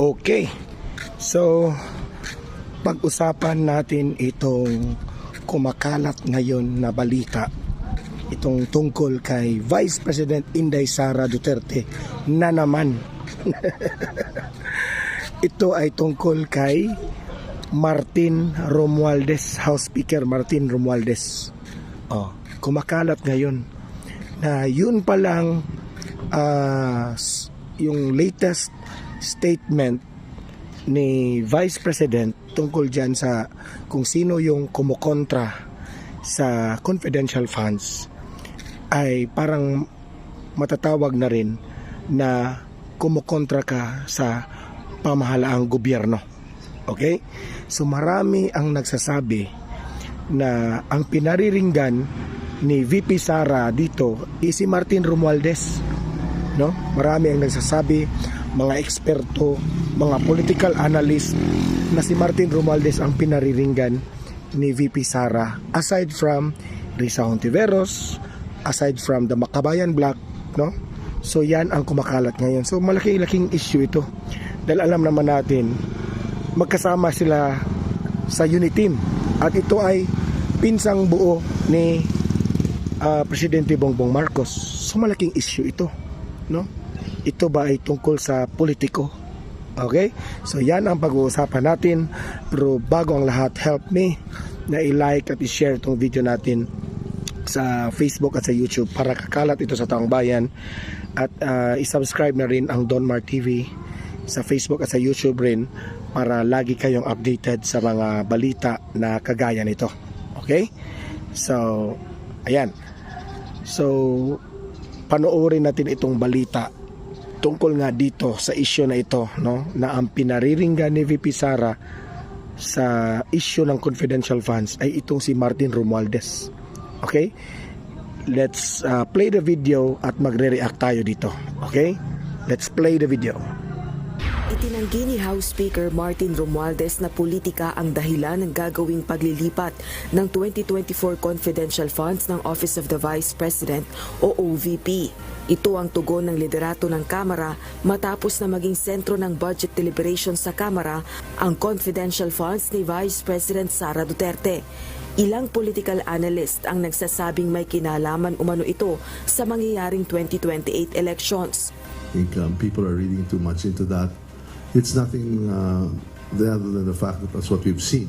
Okay, so pag-usapan natin itong kumakalat ngayon na balita, itong tungkol kay Vice President Inday Sara Duterte na naman. Ito ay tungkol kay Martin Romualdez, House Speaker Martin Romualdez. Kumakalat ngayon na yun palang yung latest statement ni Vice President tungkol dyan sa kung sino yung kumukontra sa confidential funds ay parang matatawag na rin na kumukontra ka sa pamahalaang gobyerno. Okay? So marami ang nagsasabi na ang pinariringgan ni VP Sara dito is si Martin Romualdez. No? Marami ang nagsasabi, mga eksperto, mga political analyst, na si Martin Romualdez ang pinariringgan ni VP Sara, aside from Risa Hontiveros, aside from the Makabayan Bloc, no? So yan ang kumakalat ngayon. So malaki-laking issue ito. Dahil alam naman natin, magkasama sila sa unit team. At ito ay pinsang buo ni Presidente Bongbong Marcos. So malaking issue ito, no? Ito ba ay tungkol sa politiko? Okay? So yan ang pag-uusapan natin. Pero bago ang lahat, help me na i-like at i-share itong video natin sa Facebook at sa YouTube para kakalat ito sa taong bayan. At i-subscribe na rin ang Don Mar TV sa Facebook at sa YouTube rin para lagi kayong updated sa mga balita na kagaya nito. Okay? So, ayan. So, panoorin natin itong balita tungkol nga dito sa issue na ito, no, na ang pinariringgan ni VP Sara sa issue ng confidential funds ay itong si Martin Romualdez. Okay? Let's play the video at magre-react tayo dito. Okay? Let's play the video. Itinanggi ni House Speaker Martin Romualdez na politika ang dahilan ng gagawing paglilipat ng 2024 confidential funds ng Office of the Vice President o OVP. Ito ang tugon ng liderato ng Kamara matapos na maging sentro ng budget deliberations sa Kamara ang confidential funds ni Vice President Sara Duterte. Ilang political analyst ang nagsasabing may kinalaman umano ito sa mangyayaring 2028 elections. I think people are reading too much into that. It's nothing other than the fact that that's what we've seen,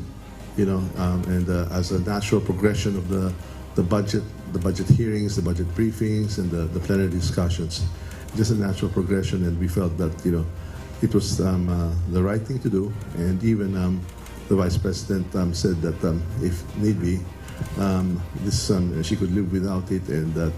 you know, and as a natural progression of the budget hearings, the budget briefings, and the plenary discussions, just a natural progression, and we felt that, you know, it was the right thing to do, and even the Vice President said that if need be, she could live without it, and that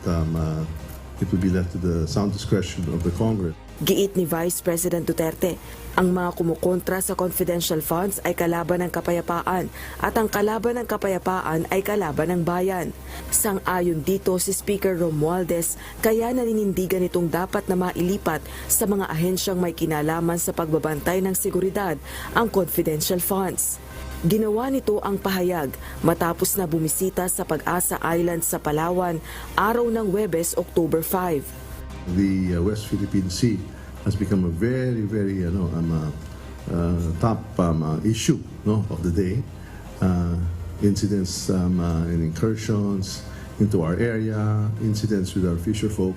it would be left to the sound discretion of the Congress. Giit ni Vice President Duterte, ang mga kumukontra sa confidential funds ay kalaban ng kapayapaan at ang kalaban ng kapayapaan ay kalaban ng bayan. Sang-ayon dito si Speaker Romualdez, kaya naninindigan itong dapat na mailipat sa mga ahensyang may kinalaman sa pagbabantay ng seguridad ang confidential funds. Ginawa nito ang pahayag matapos na bumisita sa Pag-asa Island sa Palawan araw ng Huwebes, October 5. The West Philippine Sea has become a very, very top issue, no, of the day. Incidents and incursions into our area, incidents with our fisher folk,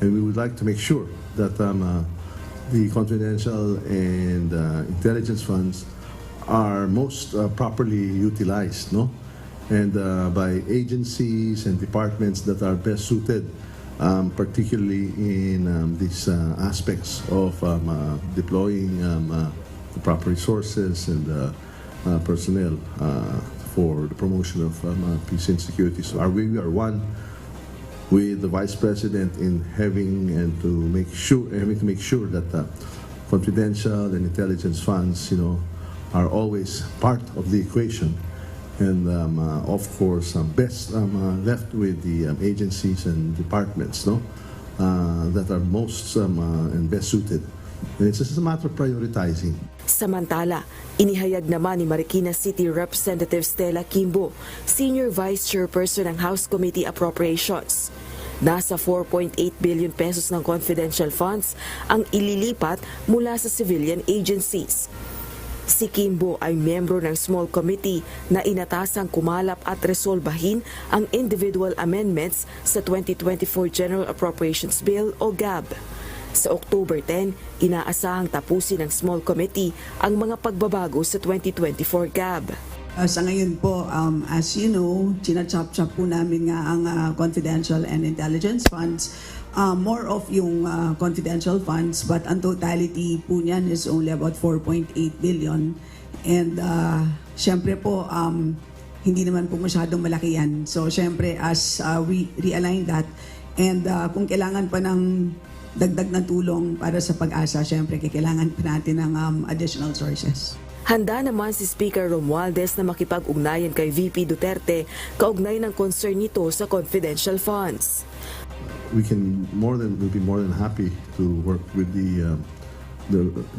and we would like to make sure that the confidential and intelligence funds are most properly utilized, no, and by agencies and departments that are best suited. Particularly in these aspects of deploying the proper resources and personnel for the promotion of peace and security. So we are one with the Vice President in having to make sure that confidential and intelligence funds, you know, are always part of the equation. And of course, best left with the agencies and departments, no, that are most and best suited. And it's just a matter of prioritizing. Samantala, inihayag naman ni Marikina City Representative Stella Kimbo, Senior Vice Chairperson ng House Committee Appropriations. Nasa 4.8 billion pesos ng confidential funds ang ililipat mula sa civilian agencies. Si Kimbo ay miyembro ng small committee na inatasang kumalap at resolbahin ang individual amendments sa 2024 General Appropriations Bill o GAB. Sa October 10, inaasahang tapusin ng small committee ang mga pagbabago sa 2024 GAB. Sa ngayon po, as you know, chinachop-chop po namin nga ang confidential and intelligence funds. More of yung confidential funds, but ang totality po niyan is only about 4.8 billion. And syempre po, hindi naman po masyadong malaki yan. So syempre, as we realign that, and kung kailangan pa ng dagdag na tulong para sa pag-asa, syempre kailangan pa natin ng additional sources. Handa naman si Speaker Romualdez na makipag-ugnayan kay VP Duterte kaugnay ng concern nito sa confidential funds. We'll be more than happy to work with the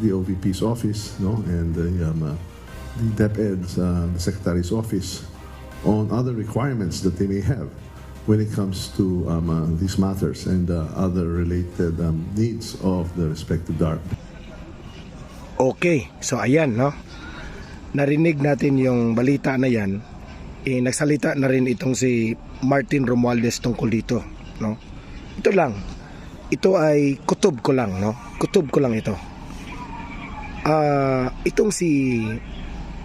OVP's office, no, and the DepEd's the Secretary's office on other requirements that they may have when it comes to these matters and other related needs of the respective DARP. Okay, so ayan, no? Narinig natin yung balita na yan. Nagsalita na rin itong si Martin Romualdez tungkol dito, no? Ito lang. Ito ay kutob ko lang, no? Kutob ko lang ito. Itong si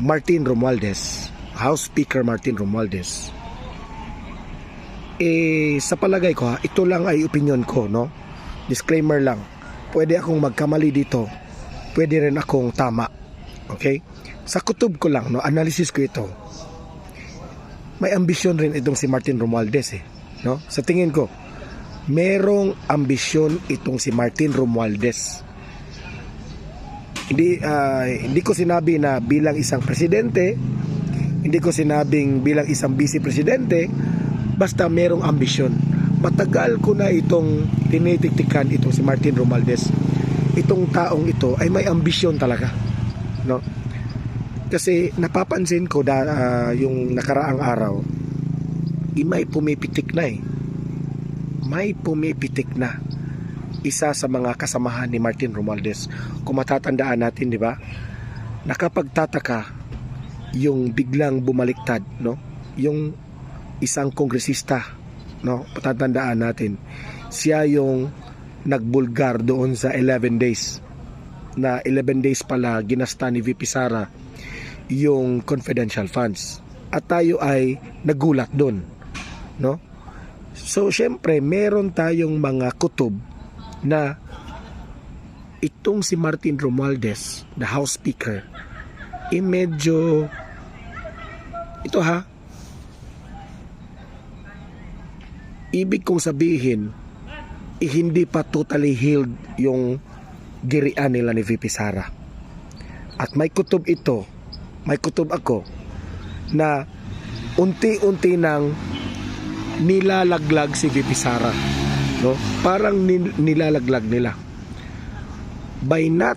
Martin Romualdez, House Speaker Martin Romualdez, sa palagay ko, ito lang ay opinion ko, no? Disclaimer lang. Pwede akong magkamali dito. Pwede rin akong tama. Okay? Sa kutob ko lang, no, analysis ko ito. May ambisyon rin itong si Martin Romualdez, no? Sa tingin ko, merong ambisyon itong si Martin Romualdez. Hindi ko sinabi na bilang isang presidente, hindi ko sinabing bilang isang vice presidente, basta merong ambisyon. Matagal ko na itong tinitiktikan itong si Martin Romualdez. Itong taong ito ay may ambisyon talaga, no? Kasi napapansin ko yung nakaraang araw, may pumipitik na May pumipitik na isa sa mga kasamahan ni Martin Romualdez. Kung matatandaan natin, di ba? Nakapagtataka yung biglang bumaliktad, no? Yung isang kongresista, no? Patatandaan natin. Siya yung nagbulgar doon sa 11 days. Na 11 days pala ginasta ni VP Sara yung confidential funds. At tayo ay nagulat doon, no? So syempre meron tayong mga kutob na itong si Martin Romualdez, the House Speaker, medyo ito ibig kong sabihin hindi pa totally healed yung girian nila ni VP Sara. At may kutob ako na unti-unti nang nilalaglag si VP Sara, no? Parang nilalaglag nila by not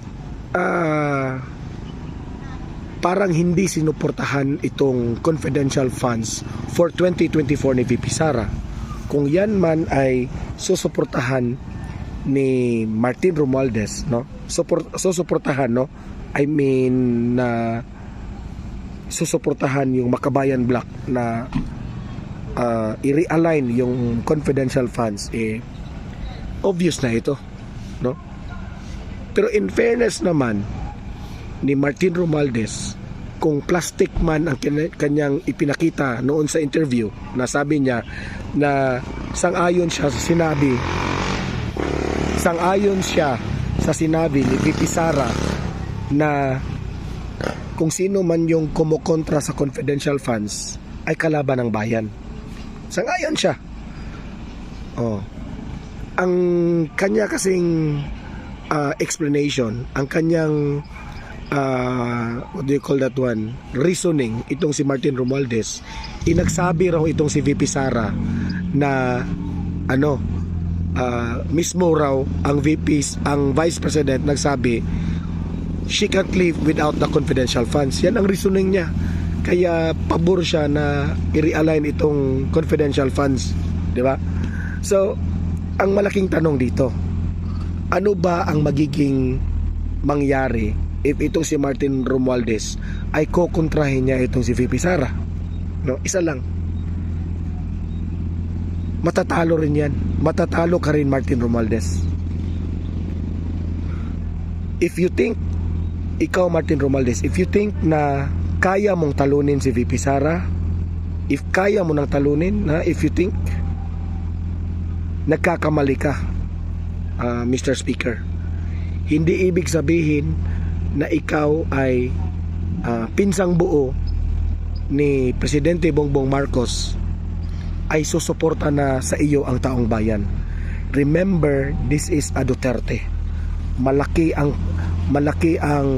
parang hindi sinuportahan itong confidential funds for 2024 ni VP Sara. Kung yan man ay susuportahan ni Martin Romualdez, no? Susuportahan, no? I mean susuportahan yung Makabayan Bloc na i-realign yung confidential funds, obvious na ito, no? Pero in fairness naman ni Martin Romualdez, kung plastic man ang kanyang ipinakita noon sa interview, na sabi niya na sang-ayon siya sa sinabi ni VP Sara na kung sino man yung kumokontra sa confidential funds ay kalaban ng bayan. Sang-ayon siya. Ang kanya kasing explanation, ang kanyang what do you call that one, reasoning, itong si Martin Romualdez, inagsabi raw itong si VP Sara na mismo raw ang Vice President nagsabi she can't live without the confidential funds. Yan ang reasoning niya. Kaya pabor siya na i-realign itong confidential funds, di ba? So ang malaking tanong dito, ano ba ang magiging mangyari if itong si Martin Romualdez ay kokontrahin niya itong si VP Sara? No, isa lang. Matatalo rin yan. Matatalo ka rin, Martin Romualdez. If you think, ikaw Martin Romualdez, if you think na kaya mong talunin si VP Sara, if kaya mo nang talunin, if you think, nagkakamali ka, Mr. Speaker. Hindi ibig sabihin na ikaw ay pinsang buo ni Presidente Bongbong Marcos ay susuporta na sa iyo ang taong bayan. Remember, this is a Duterte. Malaki ang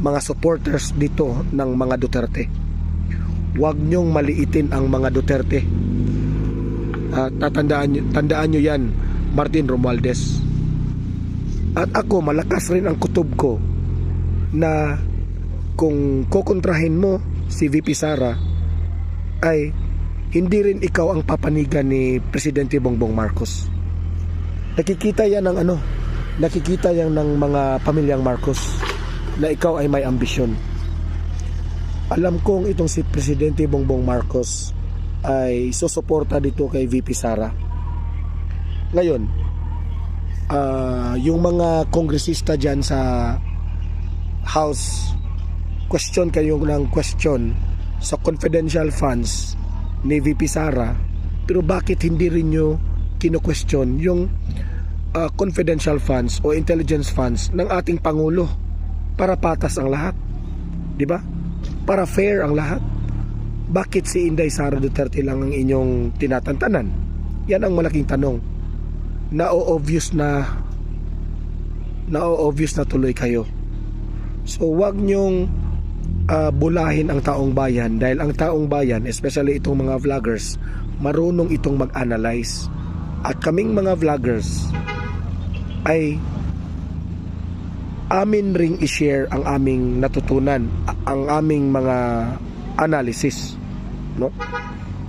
mga supporters dito ng mga Duterte. Huwag niyong maliitin ang mga Duterte. Tandaan nyo yan, Martin Romualdez. At ako, malakas rin ang kutob ko na kung kukontrahin mo si VP Sara, ay hindi rin ikaw ang papanigan ni Presidente Bongbong Marcos. Nakikita yan ng mga pamilyang Marcos na ikaw ay may ambisyon. Alam kong itong si Presidente Bongbong Marcos ay susuporta dito kay VP Sara. Ngayon, yung mga kongresista dyan sa House, question kayo ng question sa confidential funds ni VP Sara, pero bakit hindi rin nyo kino-question yung confidential funds o intelligence funds ng ating Pangulo para patas ang lahat, di ba? Para fair ang lahat. Bakit si Inday Sara Duterte lang ang inyong tinatantanan? Yan ang malaking tanong. Na-obvious na tuloy kayo. So wag nyong bulahin ang taong bayan, dahil ang taong bayan, especially itong mga vloggers, marunong itong mag-analyze. At kaming mga vloggers ay amin ring i-share ang aming natutunan, ang aming mga analysis, no?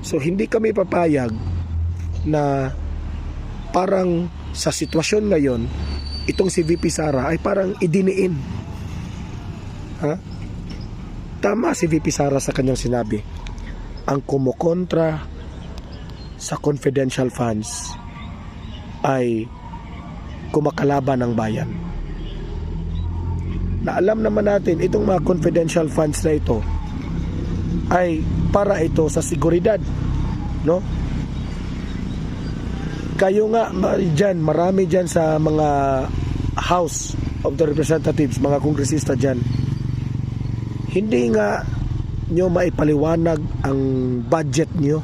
So hindi kami papayag na parang sa sitwasyon ngayon itong si VP Sara ay parang idiniin. Tama si VP Sara sa kanyang sinabi. Ang kumukontra sa confidential funds ay kumakalaban ng bayan. Na alam naman natin itong mga confidential funds na ito ay para ito sa seguridad, no? Kayo nga dyan, marami dyan sa mga House of the Representatives, mga kongresista dyan, hindi nga nyo maipaliwanag ang budget nyo,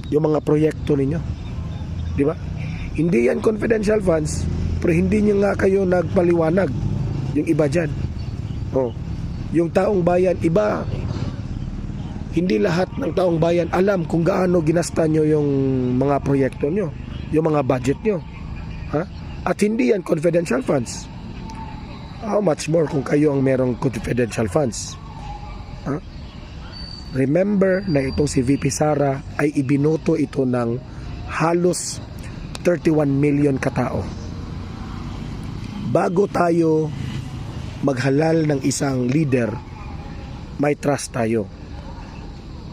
yung mga proyekto ninyo, di ba? Hindi yan confidential funds, pero hindi nyo nga kayo nagpaliwanag yung iba dyan. Yung taong bayan, iba, hindi lahat ng taong bayan alam kung gaano ginasta nyo yung mga proyekto nyo, yung mga budget nyo, at hindi yan confidential funds. How much more kung kayo ang merong confidential funds? Remember na itong si VP Sara ay ibinoto ito ng halos 31 million katao. Bago tayo maghalal ng isang leader, may trust tayo.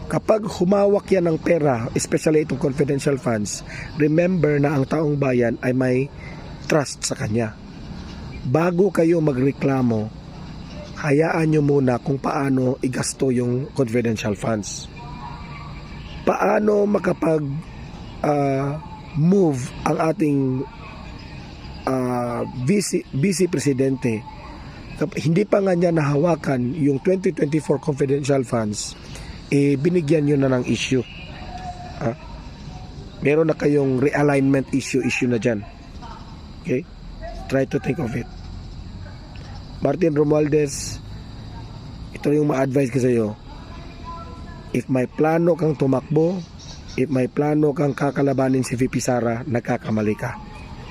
Kapag humawak yan ng pera, especially itong confidential funds, remember na ang taong bayan ay may trust sa kanya. Bago kayo magreklamo, hayaan nyo muna kung paano igasto yung confidential funds. Paano makapag move ang ating vice presidente, hindi pa nga niya nahawakan yung 2024 confidential funds, binigyan nyo na ng issue. Meron na kayong realignment issue na dyan. Okay? Try to think of it. Martin Romualdez, ito yung ma-advise ko sa iyo. If may plano kang tumakbo, if may plano kang kakalabanin si VP Sara, nagkakamali ka.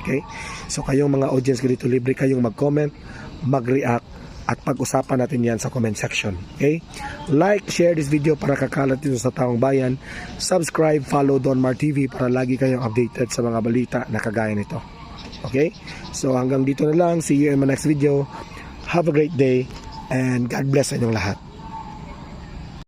Okay? So kayong mga audience ko dito, libre kayong mag-comment, mag-react, at pag-usapan natin yan sa comment section. Okay? Like, share this video para kakalat dito sa taong bayan. Subscribe, follow Don Mar TV para lagi kayong updated sa mga balita na kagaya nito. Okay? So hanggang dito na lang. See you in my next video. Have a great day and God bless sa inyong lahat.